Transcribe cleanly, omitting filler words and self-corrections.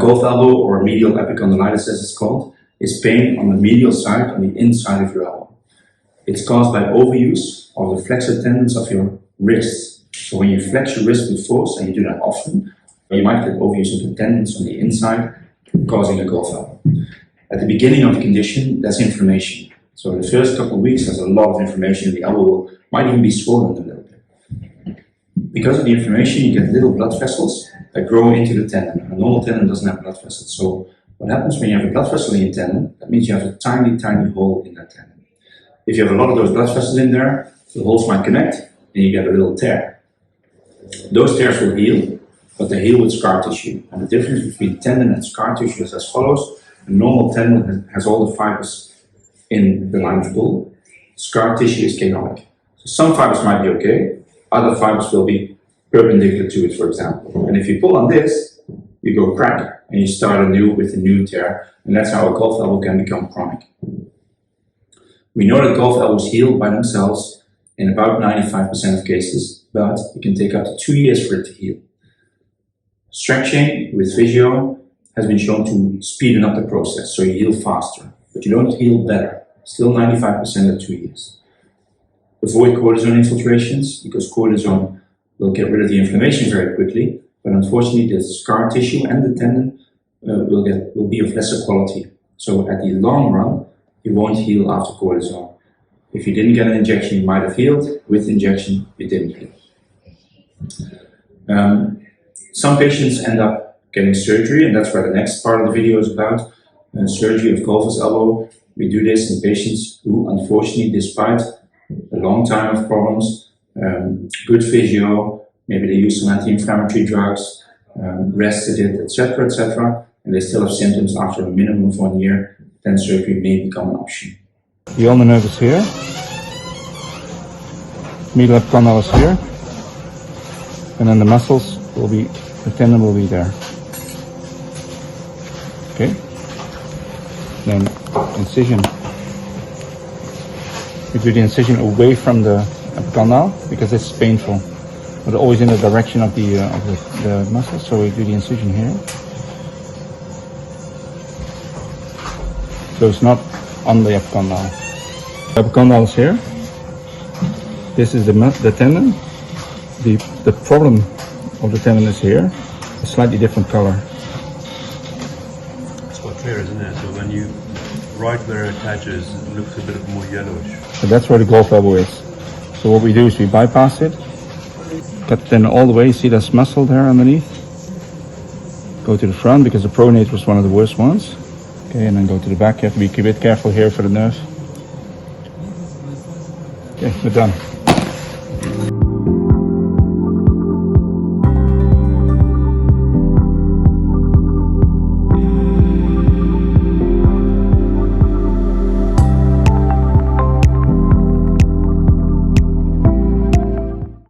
golf elbow, or medial epicondylitis as it's called, is pain on the medial side, on the inside of your elbow. It's caused by overuse of the flexor tendons of your wrists. So when you flex your wrist with force, and you do that often, you might get overuse of the tendons on the inside, causing a golf elbow. At the beginning of the condition, there's inflammation. So the first couple of weeks, there's a lot of inflammation. The elbow might even be swollen a little bit. Because of the inflammation, you get little blood vessels that grow into the tendon. A normal tendon doesn't have blood vessels. So what happens when you have a blood vessel in your tendon, that means you have a tiny, tiny hole in that tendon. If you have a lot of those blood vessels in there, the holes might connect, and you get a little tear. Those tears will heal, but they heal with scar tissue. And the difference between tendon and scar tissue is as follows. A normal tendon has all the fibers in the line of pull. Scar tissue is chaotic. So some fibers might be okay, other fibers will be perpendicular to it, for example. And if you pull on this, you go crack, and you start anew with a new tear, and that's how a golf elbow can become chronic. We know that golf elbows heal by themselves in about 95% of cases, but it can take up to 2 years for it to heal. Stretching with physio has been shown to speed up the process, so you heal faster, but you don't heal better. Still 95% at 2 years. Avoid cortisone infiltrations, because cortisone will get rid of the inflammation very quickly, but unfortunately the scar tissue and the tendon will be of lesser quality. So at the long run, you won't heal after cortisone. If you didn't get an injection, you might have healed. With injection, you didn't heal. Some patients end up getting surgery, and that's where the next part of the video is about. Surgery of golfer's elbow. We do this in patients who, unfortunately, despite a long time of problems, good physio, maybe they use some anti-inflammatory drugs, rested it, etc., and they still have symptoms after a minimum of 1 year, then surgery may become an option. The ulnar nerve is here. Medial epicondylis is here. And then the muscles will be, the tendon will be there. Okay. Then incision. We do the incision away from the epicondyle because it's painful, but always in the direction of the muscle. So we do the incision here. So it's not on the epicondyle. The epicondyle is here. This is the tendon. The problem of the tendon is here. A slightly different color. It's quite clear, isn't it? So when you right where it attaches, it looks a bit more yellowish. So that's where the golf elbow is. So what we do is we bypass it, cut the tendon all the way. See this muscle there underneath? Go to the front because the pronate was one of the worst ones. Okay, and then go to the back. You have to be a bit careful here for the nerve. Okay, we're done.